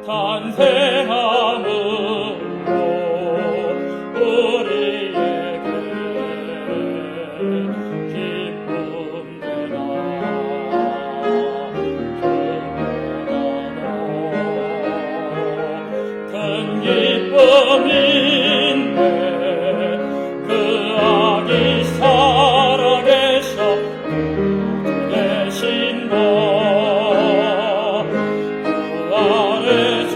탄생함으로 우리에게 기쁨이라 큰 기쁨인데 그 아기 살아계셔 대신 너 구하래서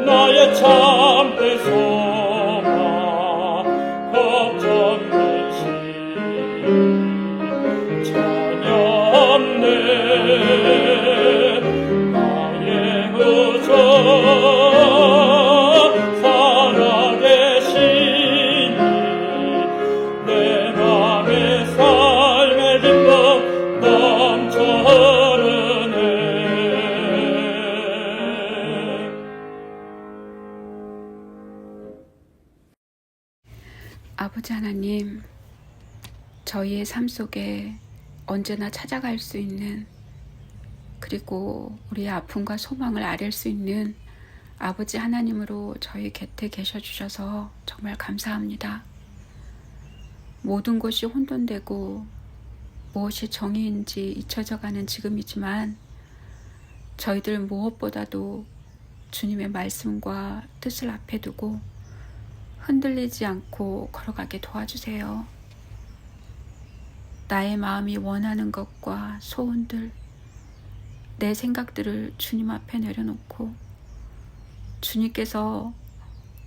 나의 참된 소망 걱정 근심 전혀 없네 나의 구주 살아계시니 내 맘에 삶의 기쁨 넘쳐 흐르네. 아버지 하나님, 저희의 삶 속에 언제나 찾아갈 수 있는, 그리고 우리의 아픔과 소망을 아릴 수 있는 아버지 하나님으로 저희 곁에 계셔 주셔서 정말 감사합니다. 모든 것이 혼돈되고 무엇이 정의인지 잊혀져가는 지금이지만 저희들 무엇보다도 주님의 말씀과 뜻을 앞에 두고 흔들리지 않고 걸어가게 도와주세요. 나의 마음이 원하는 것과 소원들, 내 생각들을 주님 앞에 내려놓고 주님께서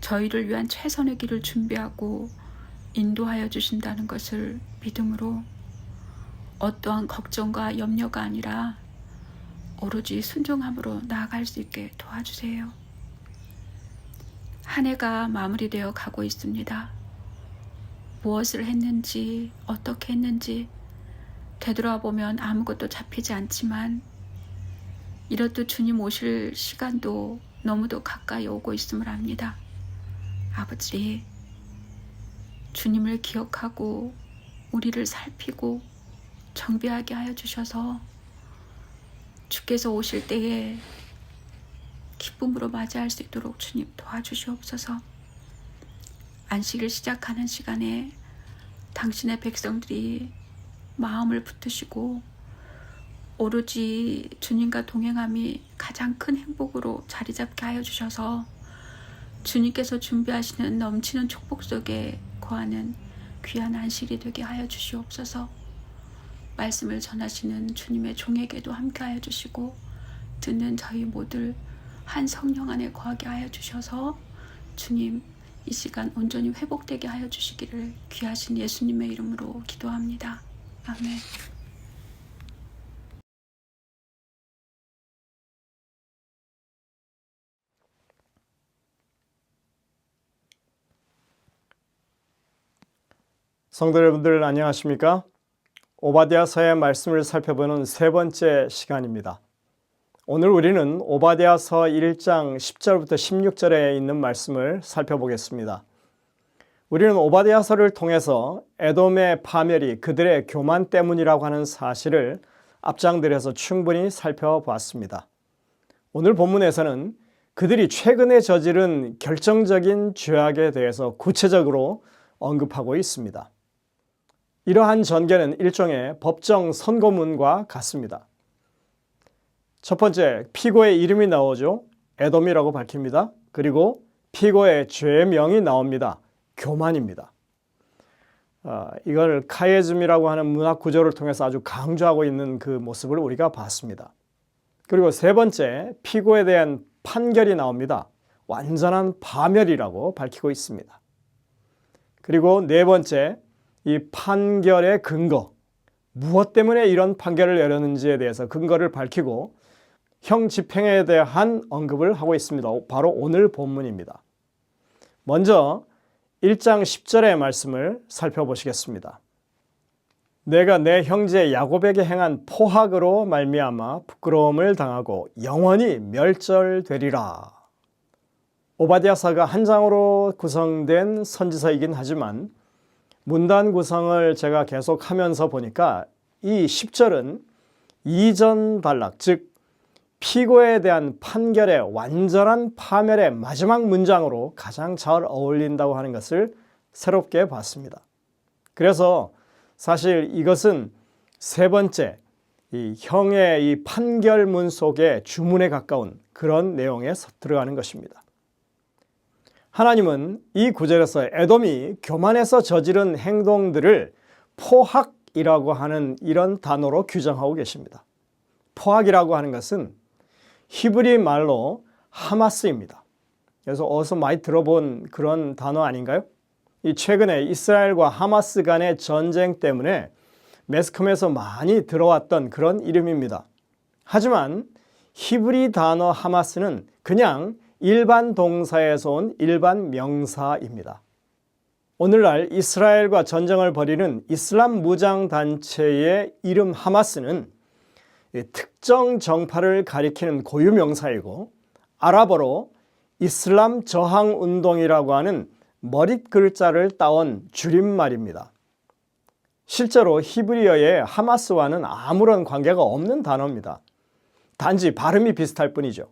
저희를 위한 최선의 길을 준비하고 인도하여 주신다는 것을 믿음으로 어떠한 걱정과 염려가 아니라 오로지 순종함으로 나아갈 수 있게 도와주세요. 한 해가 마무리되어 가고 있습니다. 무엇을 했는지, 어떻게 했는지 되돌아보면 아무것도 잡히지 않지만 이렇듯 주님 오실 시간도 너무도 가까이 오고 있음을 압니다. 아버지, 주님을 기억하고 우리를 살피고 정비하게 하여 주셔서 주께서 오실 때에 기쁨으로 맞이할 수 있도록 주님 도와주시옵소서. 안식일 시작하는 시간에 당신의 백성들이 마음을 붙드시고 오로지 주님과 동행함이 가장 큰 행복으로 자리 잡게 하여 주셔서 주님께서 준비하시는 넘치는 축복 속에 거하는 귀한 안식일이 되게 하여 주시옵소서. 말씀을 전하시는 주님의 종에게도 함께 하여 주시고 듣는 저희 모두 한 성령 안에 거하게 하여 주셔서 주님 이 시간 온전히 회복되게 하여 주시기를 귀하신 예수님의 이름으로 기도합니다. 아멘. 성도 여러분들 안녕하십니까? 오바댜서의 말씀을 살펴보는 세 번째 시간입니다. 오늘 우리는 오바댜서 1장 10절부터 16절에 있는 말씀을 살펴보겠습니다. 우리는 오바댜서를 통해서 에돔의 파멸이 그들의 교만 때문이라고 하는 사실을 앞장들여서 충분히 살펴보았습니다. 오늘 본문에서는 그들이 최근에 저지른 결정적인 죄악에 대해서 구체적으로 언급하고 있습니다. 이러한 전개는 일종의 법정 선고문과 같습니다. 첫 번째, 피고의 이름이 나오죠. 에돔이라고 밝힙니다. 그리고 피고의 죄명이 나옵니다. 교만입니다. 이걸 카예즘이라고 하는 문학 구조를 통해서 아주 강조하고 있는 그 모습을 우리가 봤습니다. 그리고 세 번째, 피고에 대한 판결이 나옵니다. 완전한 파멸이라고 밝히고 있습니다. 그리고 네 번째, 이 판결의 근거, 무엇 때문에 이런 판결을 내렸는지에 대해서 근거를 밝히고 형 집행에 대한 언급을 하고 있습니다. 바로 오늘 본문입니다. 먼저 1장 10절의 말씀을 살펴보시겠습니다. 내가 내 형제 야곱에게 행한 포학으로 말미암아 부끄러움을 당하고 영원히 멸절되리라. 오바댜서가 한 장으로 구성된 선지서이긴 하지만 문단 구성을 제가 계속 하면서 보니까 이 10절은 이전 단락, 즉 피고에 대한 판결의 완전한 파멸의 마지막 문장으로 가장 잘 어울린다고 하는 것을 새롭게 봤습니다. 그래서 사실 이것은 세 번째 이 형의 이 판결문 속의 주문에 가까운 그런 내용에 들어가는 것입니다. 하나님은 이 구절에서 에돔이 교만해서 저지른 행동들을 포악이라고 하는 이런 단어로 규정하고 계십니다. 포악이라고 하는 것은 히브리 말로 하마스입니다. 그래서 어디서 많이 들어본 그런 단어 아닌가요? 이 최근에 이스라엘과 하마스 간의 전쟁 때문에 매스컴에서 많이 들어왔던 그런 이름입니다. 하지만 히브리 단어 하마스는 그냥 일반 동사에서 온 일반 명사입니다. 오늘날 이스라엘과 전쟁을 벌이는 이슬람 무장단체의 이름 하마스는 특정 정파를 가리키는 고유명사이고 아랍어로 이슬람 저항운동이라고 하는 머릿 글자를 따온 줄임말입니다. 실제로 히브리어의 하마스와는 아무런 관계가 없는 단어입니다. 단지 발음이 비슷할 뿐이죠.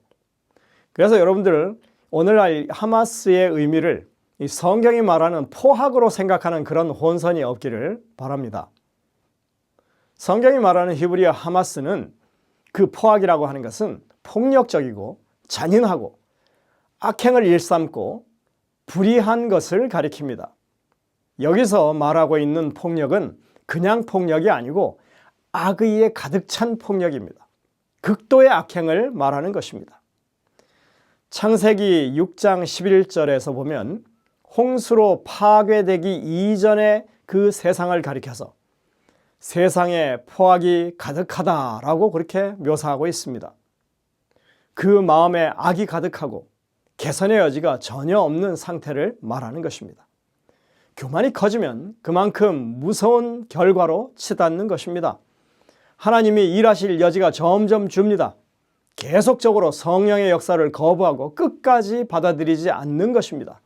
그래서 여러분들 오늘날 하마스의 의미를 이 성경이 말하는 포악으로 생각하는 그런 혼선이 없기를 바랍니다. 성경이 말하는 히브리어 하마스는 그 포악이라고 하는 것은 폭력적이고 잔인하고 악행을 일삼고 불의한 것을 가리킵니다. 여기서 말하고 있는 폭력은 그냥 폭력이 아니고 악의에 가득 찬 폭력입니다. 극도의 악행을 말하는 것입니다. 창세기 6장 11절에서 보면 홍수로 파괴되기 이전의 그 세상을 가리켜서 세상에 포악이 가득하다라고 그렇게 묘사하고 있습니다. 그 마음에 악이 가득하고 개선의 여지가 전혀 없는 상태를 말하는 것입니다. 교만이 커지면 그만큼 무서운 결과로 치닫는 것입니다. 하나님이 일하실 여지가 점점 줍니다. 계속적으로 성령의 역사를 거부하고 끝까지 받아들이지 않는 것입니다.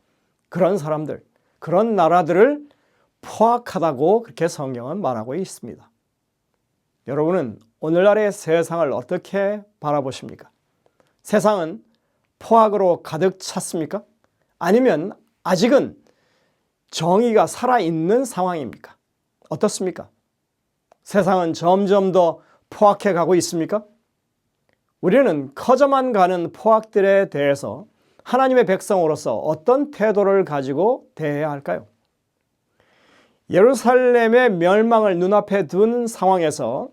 그런 사람들, 그런 나라들을 포악하다고 그렇게 성경은 말하고 있습니다. 여러분은 오늘날의 세상을 어떻게 바라보십니까? 세상은 포악으로 가득 찼습니까? 아니면 아직은 정의가 살아있는 상황입니까? 어떻습니까? 세상은 점점 더 포악해 가고 있습니까? 우리는 커져만 가는 포악들에 대해서 하나님의 백성으로서 어떤 태도를 가지고 대해야 할까요? 예루살렘의 멸망을 눈앞에 둔 상황에서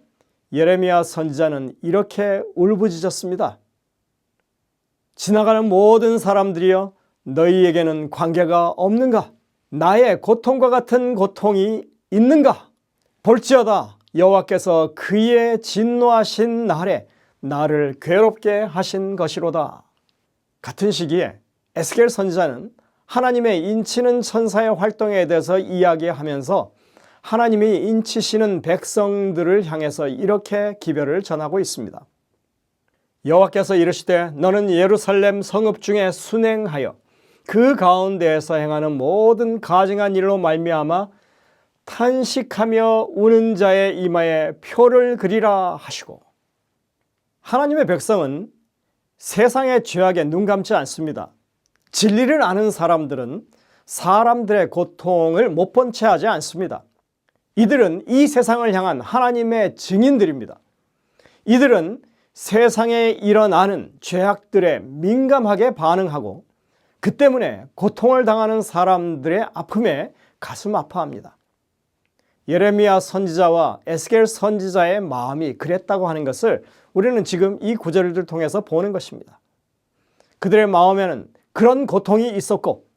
예레미야 선지자는 이렇게 울부짖었습니다. 지나가는 모든 사람들이여 너희에게는 관계가 없는가? 나의 고통과 같은 고통이 있는가? 볼지어다 여호와께서 그의 진노하신 날에 나를 괴롭게 하신 것이로다. 같은 시기에 에스겔 선지자는 하나님의 인치는 천사의 활동에 대해서 이야기하면서 하나님이 인치시는 백성들을 향해서 이렇게 기별을 전하고 있습니다. 여호와께서 이르시되 너는 예루살렘 성읍 중에 순행하여 그 가운데에서 행하는 모든 가증한 일로 말미암아 탄식하며 우는 자의 이마에 표를 그리라 하시고, 하나님의 백성은 세상의 죄악에 눈 감지 않습니다. 진리를 아는 사람들은 사람들의 고통을 못 본 채 하지 않습니다. 이들은 이 세상을 향한 하나님의 증인들입니다. 이들은 세상에 일어나는 죄악들에 민감하게 반응하고 그 때문에 고통을 당하는 사람들의 아픔에 가슴 아파합니다. 예레미야 선지자와 에스겔 선지자의 마음이 그랬다고 하는 것을 우리는 지금 이 구절을 통해서 보는 것입니다. 그들의 마음에는 그런 고통이 있었고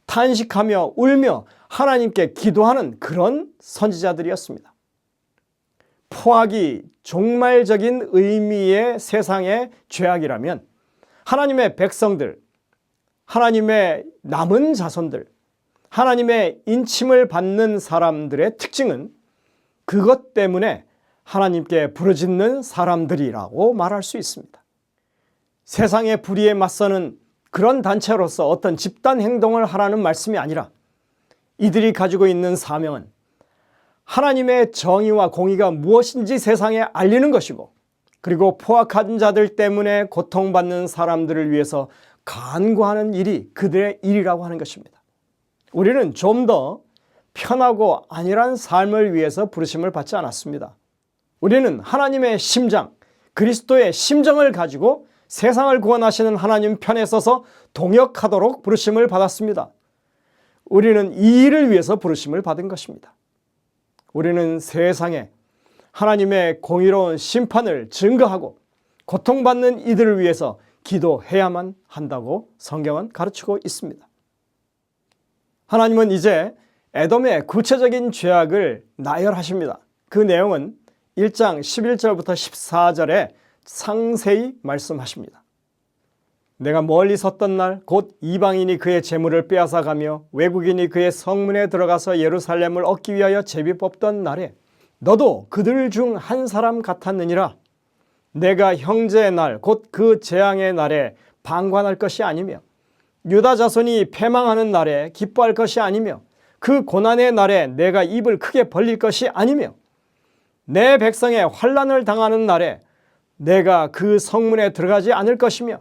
탄식하며 울며 하나님께 기도하는 그런 선지자들이었습니다. 포악이 종말적인 의미의 세상의 죄악이라면 하나님의 백성들, 하나님의 남은 자손들, 하나님의 인침을 받는 사람들의 특징은 그것 때문에 하나님께 부르짖는 사람들이라고 말할 수 있습니다. 세상의 불의에 맞서는 그런 단체로서 어떤 집단 행동을 하라는 말씀이 아니라 이들이 가지고 있는 사명은 하나님의 정의와 공의가 무엇인지 세상에 알리는 것이고 그리고 포악한 자들 때문에 고통받는 사람들을 위해서 간구하는 일이 그들의 일이라고 하는 것입니다. 우리는 좀 더 편하고 안일한 삶을 위해서 부르심을 받지 않았습니다. 우리는 하나님의 심장, 그리스도의 심정을 가지고 세상을 구원하시는 하나님 편에 서서 동역하도록 부르심을 받았습니다. 우리는 이 일을 위해서 부르심을 받은 것입니다. 우리는 세상에 하나님의 공의로운 심판을 증거하고 고통받는 이들을 위해서 기도해야만 한다고 성경은 가르치고 있습니다. 하나님은 이제 에돔의 구체적인 죄악을 나열하십니다. 그 내용은 1장 11절부터 14절에 상세히 말씀하십니다. 내가 멀리 섰던 날 곧 이방인이 그의 재물을 빼앗아가며 외국인이 그의 성문에 들어가서 예루살렘을 얻기 위하여 제비 뽑던 날에 너도 그들 중 한 사람 같았느니라. 내가 형제의 날 곧 그 재앙의 날에 방관할 것이 아니며 유다 자손이 패망하는 날에 기뻐할 것이 아니며 그 고난의 날에 내가 입을 크게 벌릴 것이 아니며 내 백성의 환난을 당하는 날에 내가 그 성문에 들어가지 않을 것이며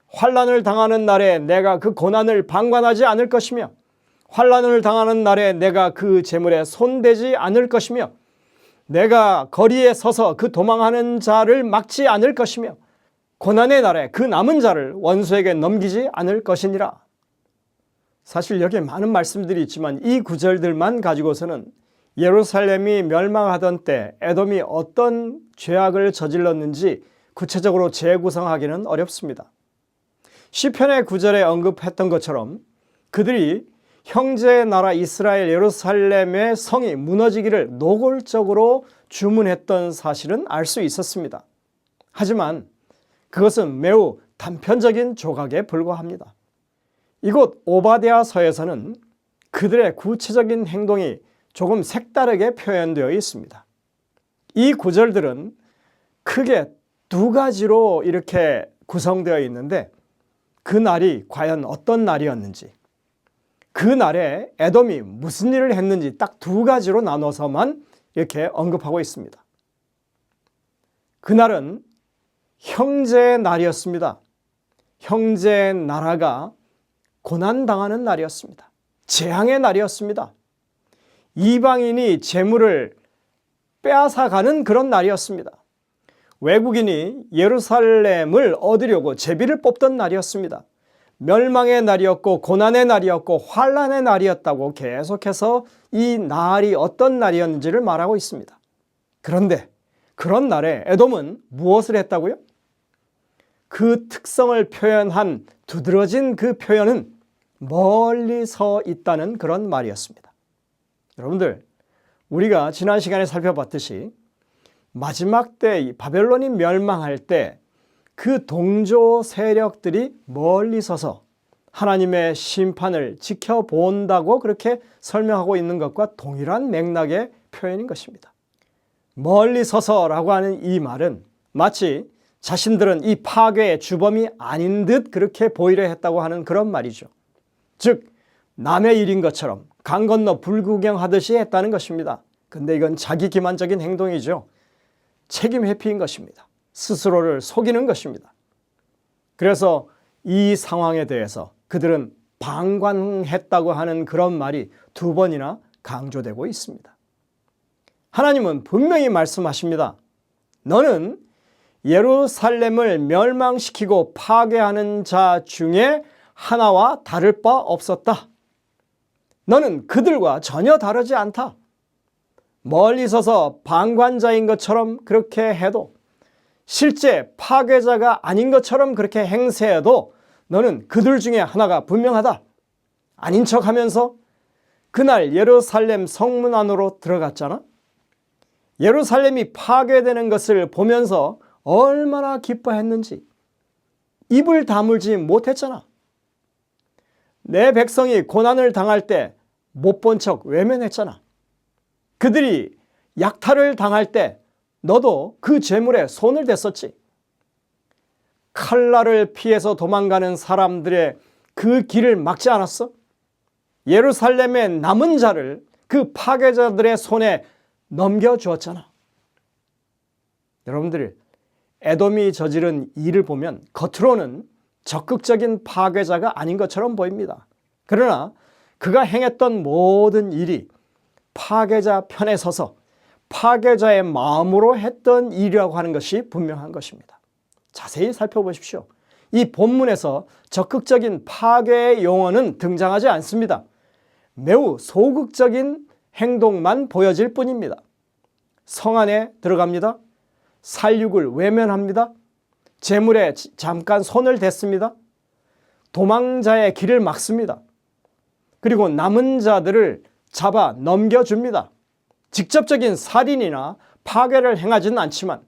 환난을 당하는 날에 내가 그 고난을 방관하지 않을 것이며 환난을 당하는 날에 내가 그 재물에 손대지 않을 것이며 내가 거리에 서서 그 도망하는 자를 막지 않을 것이며 고난의 날에 그 남은 자를 원수에게 넘기지 않을 것이니라. 사실 여기에 많은 말씀들이 있지만 이 구절들만 가지고서는 예루살렘이 멸망하던 때 에돔이 어떤 죄악을 저질렀는지 구체적으로 재구성하기는 어렵습니다. 시편의 9절에 언급했던 것처럼 그들이 형제의 나라 이스라엘 예루살렘의 성이 무너지기를 노골적으로 주문했던 사실은 알 수 있었습니다. 하지만 그것은 매우 단편적인 조각에 불과합니다. 이곳 오바댜서에서는 그들의 구체적인 행동이 조금 색다르게 표현되어 있습니다. 이 구절들은 크게 두 가지로 이렇게 구성되어 있는데 그 날이 과연 어떤 날이었는지, 그 날에 에돔이 무슨 일을 했는지 딱 두 가지로 나눠서만 이렇게 언급하고 있습니다. 그날은 형제의 날이었습니다. 형제의 나라가 고난당하는 날이었습니다. 재앙의 날이었습니다. 이방인이 재물을 빼앗아가는 그런 날이었습니다. 외국인이 예루살렘을 얻으려고 제비를 뽑던 날이었습니다. 멸망의 날이었고 고난의 날이었고 환난의 날이었다고 계속해서 이 날이 어떤 날이었는지를 말하고 있습니다. 그런데 그런 날에 에돔은 무엇을 했다고요? 그 특성을 표현한 두드러진 그 표현은 멀리 서 있다는 그런 말이었습니다. 여러분들, 우리가 지난 시간에 살펴봤듯이 마지막 때 바벨론이 멸망할 때 그 동조 세력들이 멀리 서서 하나님의 심판을 지켜본다고 그렇게 설명하고 있는 것과 동일한 맥락의 표현인 것입니다. 멀리 서서라고 하는 이 말은 마치 자신들은 이 파괴의 주범이 아닌 듯 그렇게 보이려 했다고 하는 그런 말이죠. 즉 남의 일인 것처럼 강 건너 불구경하듯이 했다는 것입니다. 근데 이건 자기 기만적인 행동이죠. 책임 회피인 것입니다. 스스로를 속이는 것입니다. 그래서 이 상황에 대해서 그들은 방관했다고 하는 그런 말이 두 번이나 강조되고 있습니다. 하나님은 분명히 말씀하십니다. 너는 예루살렘을 멸망시키고 파괴하는 자 중에 하나와 다를 바 없었다. 너는 그들과 전혀 다르지 않다. 멀리 서서 방관자인 것처럼 그렇게 해도 실제 파괴자가 아닌 것처럼 그렇게 행세해도 너는 그들 중에 하나가 분명하다. 아닌 척하면서 그날 예루살렘 성문 안으로 들어갔잖아. 예루살렘이 파괴되는 것을 보면서 얼마나 기뻐했는지 입을 다물지 못했잖아. 내 백성이 고난을 당할 때 못 본 척 외면했잖아. 그들이 약탈을 당할 때 너도 그 재물에 손을 댔었지. 칼날을 피해서 도망가는 사람들의 그 길을 막지 않았어? 예루살렘의 남은 자를 그 파괴자들의 손에 넘겨주었잖아. 여러분들, 에돔이 저지른 일을 보면 겉으로는 적극적인 파괴자가 아닌 것처럼 보입니다. 그러나 그가 행했던 모든 일이 파괴자 편에 서서 파괴자의 마음으로 했던 일이라고 하는 것이 분명한 것입니다. 자세히 살펴보십시오. 이 본문에서 적극적인 파괴의 용어는 등장하지 않습니다. 매우 소극적인 행동만 보여질 뿐입니다. 성 안에 들어갑니다. 살육을 외면합니다. 재물에 잠깐 손을 댔습니다. 도망자의 길을 막습니다. 그리고 남은 자들을 잡아 넘겨줍니다. 직접적인 살인이나 파괴를 행하지는 않지만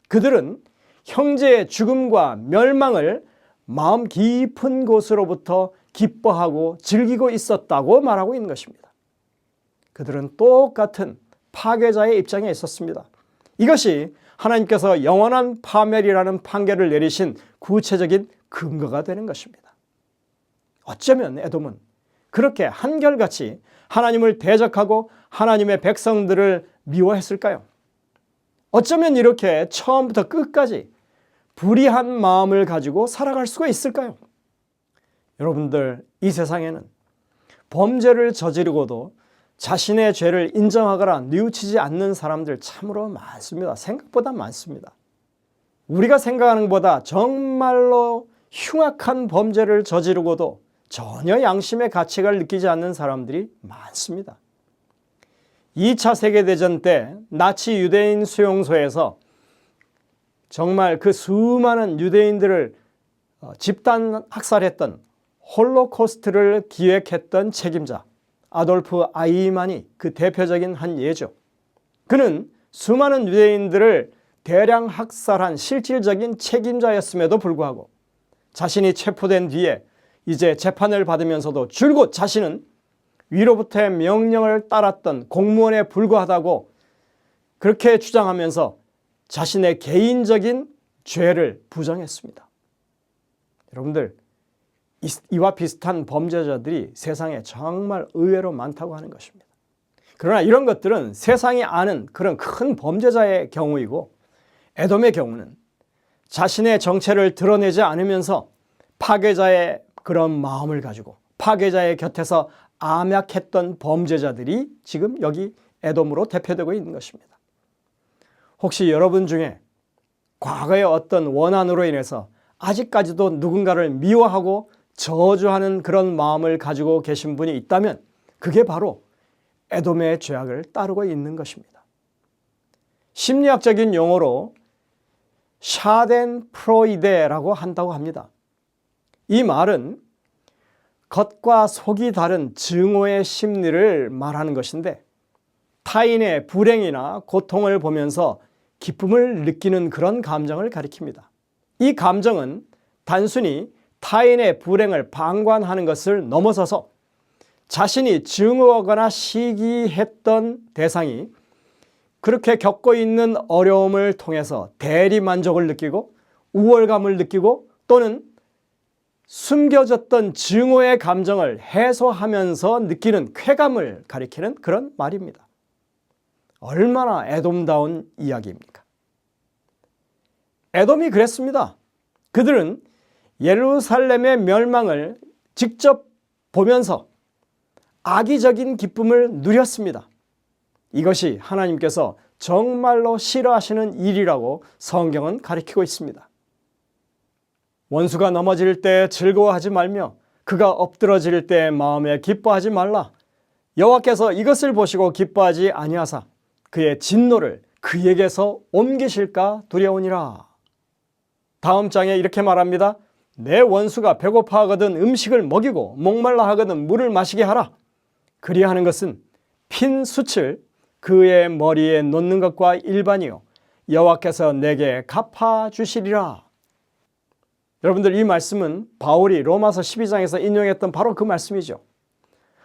그들은 형제의 죽음과 멸망을 마음 깊은 곳으로부터 기뻐하고 즐기고 있었다고 말하고 있는 것입니다. 그들은 똑같은 파괴자의 입장에 있었습니다. 이것이 하나님께서 영원한 파멸이라는 판결을 내리신 구체적인 근거가 되는 것입니다. 어쩌면 에돔은 그렇게 한결같이 하나님을 대적하고 하나님의 백성들을 미워했을까요? 어쩌면 이렇게 처음부터 끝까지 불의한 마음을 가지고 살아갈 수가 있을까요? 여러분들, 이 세상에는 범죄를 저지르고도 자신의 죄를 인정하거나 뉘우치지 않는 사람들 참으로 많습니다. 생각보다 많습니다. 우리가 생각하는 것보다 정말로 흉악한 범죄를 저지르고도 전혀 양심의 가책을 느끼지 않는 사람들이 많습니다. 2차 세계대전 때 나치 유대인 수용소에서 정말 그 수많은 유대인들을 집단 학살했던 홀로코스트를 기획했던 책임자 아돌프 아이만이 그 대표적인 한 예죠. 그는 수많은 유대인들을 대량 학살한 실질적인 책임자였음에도 불구하고 자신이 체포된 뒤에 이제 재판을 받으면서도 줄곧 자신은 위로부터의 명령을 따랐던 공무원에 불과하다고 그렇게 주장하면서 자신의 개인적인 죄를 부정했습니다. 여러분들, 이와 비슷한 범죄자들이 세상에 정말 의외로 많다고 하는 것입니다. 그러나 이런 것들은 세상이 아는 그런 큰 범죄자의 경우이고 에돔의 경우는 자신의 정체를 드러내지 않으면서 파괴자의 그런 마음을 가지고 파괴자의 곁에서 암약했던 범죄자들이 지금 여기 에돔으로 대표되고 있는 것입니다. 혹시 여러분 중에 과거의 어떤 원한으로 인해서 아직까지도 누군가를 미워하고 저주하는 그런 마음을 가지고 계신 분이 있다면 그게 바로 에돔의 죄악을 따르고 있는 것입니다. 심리학적인 용어로 샤덴프로이데라고 한다고 합니다. 이 말은 겉과 속이 다른 증오의 심리를 말하는 것인데 타인의 불행이나 고통을 보면서 기쁨을 느끼는 그런 감정을 가리킵니다. 이 감정은 단순히 타인의 불행을 방관하는 것을 넘어서서 자신이 증오하거나 시기했던 대상이 그렇게 겪고 있는 어려움을 통해서 대리만족을 느끼고 우월감을 느끼고 또는 숨겨졌던 증오의 감정을 해소하면서 느끼는 쾌감을 가리키는 그런 말입니다. 얼마나 에돔다운 이야기입니까? 에돔이 그랬습니다. 그들은 예루살렘의 멸망을 직접 보면서 악의적인 기쁨을 누렸습니다. 이것이 하나님께서 정말로 싫어하시는 일이라고 성경은 가리키고 있습니다. 원수가 넘어질 때 즐거워하지 말며 그가 엎드러질 때 마음에 기뻐하지 말라. 여호와께서 이것을 보시고 기뻐하지 아니하사 그의 진노를 그에게서 옮기실까 두려우니라. 다음 장에 이렇게 말합니다. 내 원수가 배고파하거든 음식을 먹이고 목말라 하거든 물을 마시게 하라. 그리하는 것은 핀 숯을 그의 머리에 놓는 것과 일반이요 여호와께서 내게 갚아주시리라. 여러분들, 이 말씀은 바울이 로마서 12장에서 인용했던 바로 그 말씀이죠.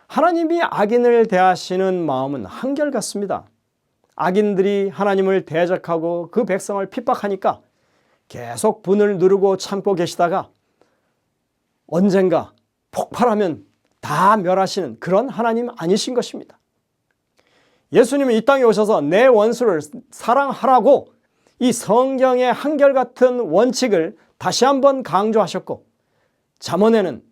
하나님이 악인을 대하시는 마음은 한결같습니다. 악인들이 하나님을 대적하고 그 백성을 핍박하니까 계속 분을 누르고 참고 계시다가 언젠가 폭발하면 다 멸하시는 그런 하나님 아니신 것입니다. 예수님은 이 땅에 오셔서 내 원수를 사랑하라고 이 성경의 한결같은 원칙을 다시 한번 강조하셨고, 잠언에는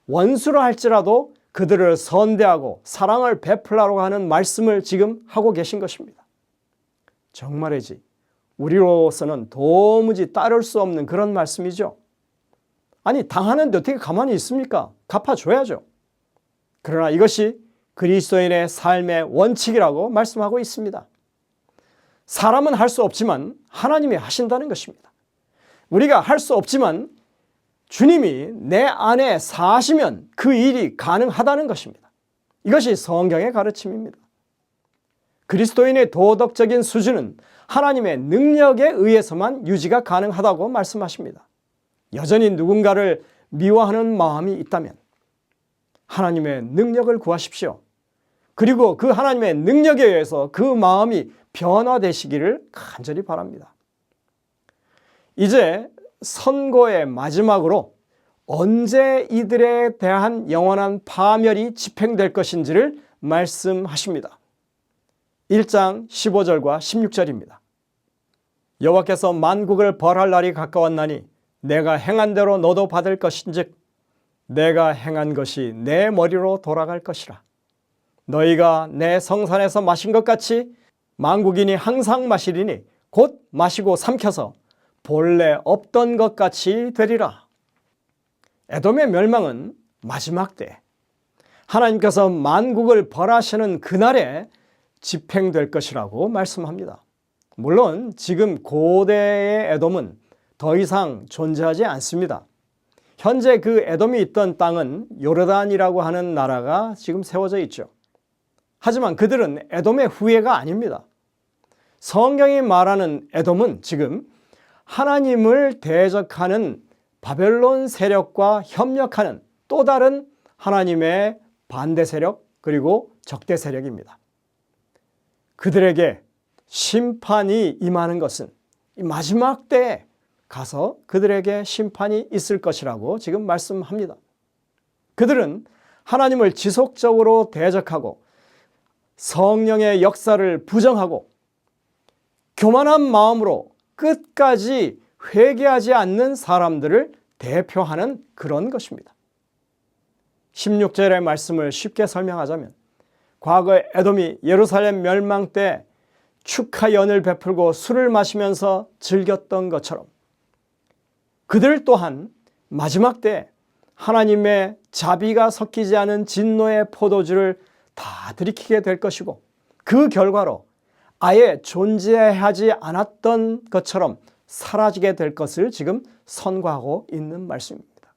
원수라 할지라도 그들을 선대하고 사랑을 베풀라고 하는 말씀을 지금 하고 계신 것입니다. 정말이지 우리로서는 도무지 따를 수 없는 그런 말씀이죠. 아니, 당하는데 어떻게 가만히 있습니까? 갚아줘야죠. 그러나 이것이 그리스도인의 삶의 원칙이라고 말씀하고 있습니다. 사람은 할 수 없지만 하나님이 하신다는 것입니다. 우리가 할 수 없지만 주님이 내 안에 사시면 그 일이 가능하다는 것입니다. 이것이 성경의 가르침입니다. 그리스도인의 도덕적인 수준은 하나님의 능력에 의해서만 유지가 가능하다고 말씀하십니다. 여전히 누군가를 미워하는 마음이 있다면 하나님의 능력을 구하십시오. 그리고 그 하나님의 능력에 의해서 그 마음이 변화되시기를 간절히 바랍니다. 이제 선고의 마지막으로 언제 이들에 대한 영원한 파멸이 집행될 것인지를 말씀하십니다. 1장 15절과 16절입니다. 여호와께서 만국을 벌할 날이 가까웠나니 내가 행한 대로 너도 받을 것인즉 내가 행한 것이 내 머리로 돌아갈 것이라. 너희가 내 성산에서 마신 것 같이 만국인이 항상 마시리니 곧 마시고 삼켜서 본래 없던 것 같이 되리라. 에돔의 멸망은 마지막 때 하나님께서 만국을 벌하시는 그날에 집행될 것이라고 말씀합니다. 물론 지금 고대의 에돔은 더 이상 존재하지 않습니다. 현재 그 에돔이 있던 땅은 요르단이라고 하는 나라가 지금 세워져 있죠. 하지만 그들은 에돔의 후예가 아닙니다. 성경이 말하는 에돔은 지금 하나님을 대적하는 바벨론 세력과 협력하는 또 다른 하나님의 반대 세력 그리고 적대 세력입니다. 그들에게 심판이 임하는 것은 이 마지막 때에 가서 그들에게 심판이 있을 것이라고 지금 말씀합니다. 그들은 하나님을 지속적으로 대적하고 성령의 역사를 부정하고 교만한 마음으로 끝까지 회개하지 않는 사람들을 대표하는 그런 것입니다. 16절의 말씀을 쉽게 설명하자면 과거에 에돔이 예루살렘 멸망 때 축하연을 베풀고 술을 마시면서 즐겼던 것처럼 그들 또한 마지막 때 하나님의 자비가 섞이지 않은 진노의 포도주를 다 들이키게 될 것이고 그 결과로 아예 존재하지 않았던 것처럼 사라지게 될 것을 지금 선고하고 있는 말씀입니다.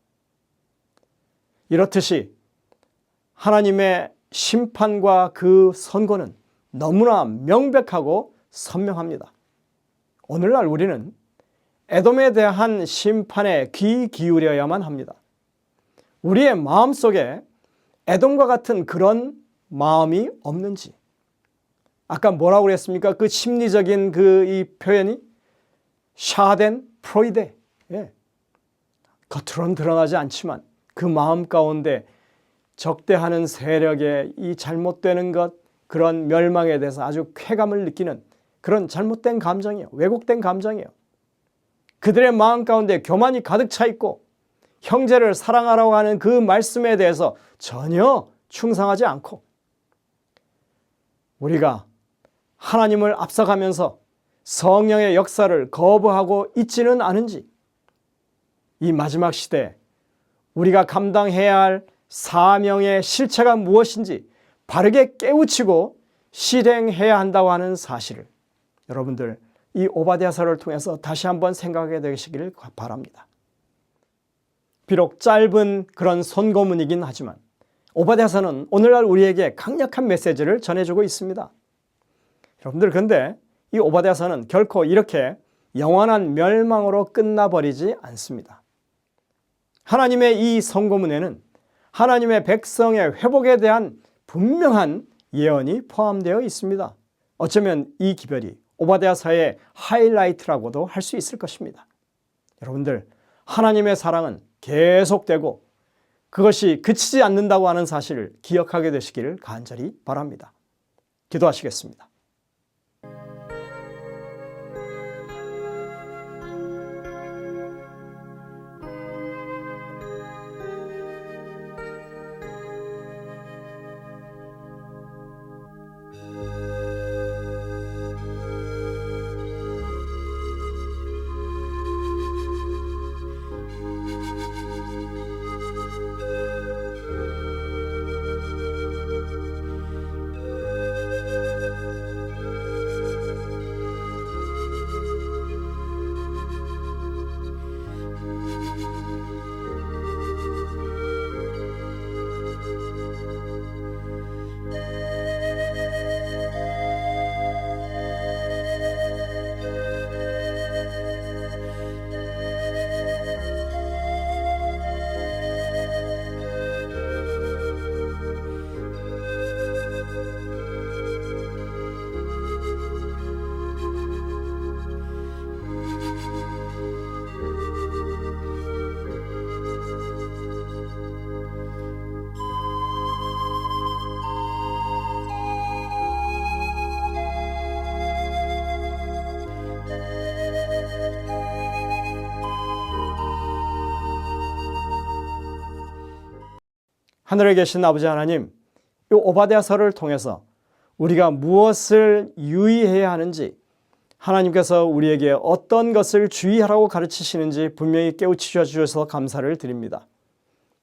이렇듯이 하나님의 심판과 그 선고는 너무나 명백하고 선명합니다. 오늘날 우리는 에돔에 대한 심판에 귀 기울여야만 합니다. 우리의 마음속에 에돔과 같은 그런 마음이 없는지. 아까 뭐라고 그랬습니까? 그 심리적인 이 표현이 샤덴 프로이데. 예. 겉으로는 드러나지 않지만 그 마음 가운데 적대하는 세력의 이 잘못되는 것, 그런 멸망에 대해서 아주 쾌감을 느끼는 그런 잘못된 감정이에요. 왜곡된 감정이에요. 그들의 마음 가운데 교만이 가득 차 있고 형제를 사랑하라고 하는 그 말씀에 대해서 전혀 충성하지 않고 우리가 하나님을 앞서가면서 성령의 역사를 거부하고 있지는 않은지 이 마지막 시대에 우리가 감당해야 할 사명의 실체가 무엇인지 바르게 깨우치고 실행해야 한다고 하는 사실을 여러분들 이 오바댜서를 통해서 다시 한번 생각하게 되시기를 바랍니다. 비록 짧은 그런 선고문이긴 하지만 오바댜서는 오늘날 우리에게 강력한 메시지를 전해주고 있습니다. 여러분들 그런데 이 오바댜서는 결코 이렇게 영원한 멸망으로 끝나버리지 않습니다. 하나님의 이 선고문에는 하나님의 백성의 회복에 대한 분명한 예언이 포함되어 있습니다. 어쩌면 이 기별이 오바댜서의 하이라이트라고도 할 수 있을 것입니다. 여러분들 하나님의 사랑은 계속되고 그것이 그치지 않는다고 하는 사실을 기억하게 되시기를 간절히 바랍니다. 기도하시겠습니다. 하늘에 계신 아버지 하나님, 이 오바댜서를 통해서 우리가 무엇을 유의해야 하는지, 하나님께서 우리에게 어떤 것을 주의하라고 가르치시는지 분명히 깨우쳐 주셔서 감사를 드립니다.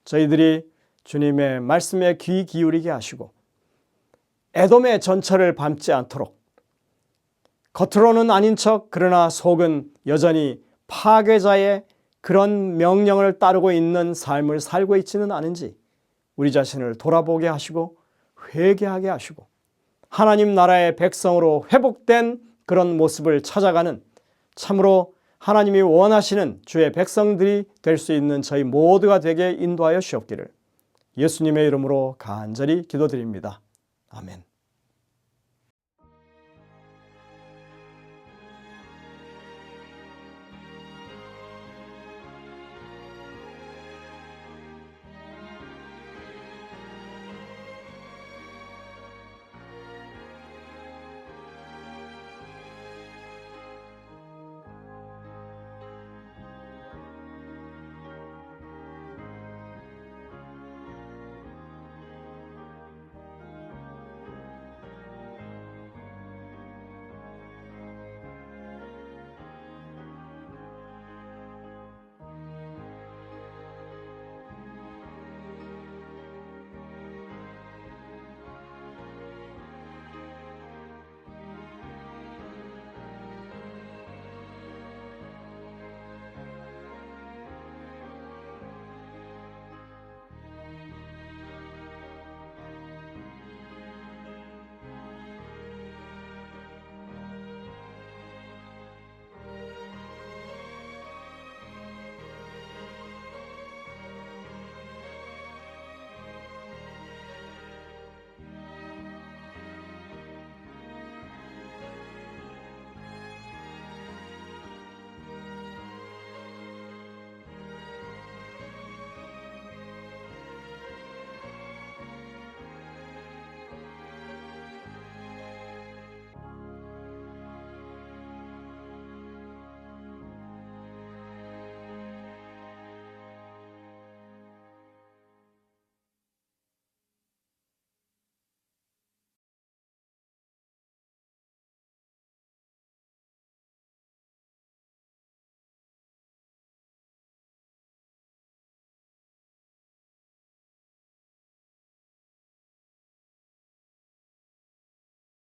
저희들이 주님의 말씀에 귀 기울이게 하시고 에돔의 전철을 밟지 않도록, 겉으로는 아닌 척 그러나 속은 여전히 파괴자의 그런 명령을 따르고 있는 삶을 살고 있지는 않은지 우리 자신을 돌아보게 하시고 회개하게 하시고 하나님 나라의 백성으로 회복된 그런 모습을 찾아가는, 참으로 하나님이 원하시는 주의 백성들이 될 수 있는 저희 모두가 되게 인도하여 주옵기를 예수님의 이름으로 간절히 기도드립니다. 아멘.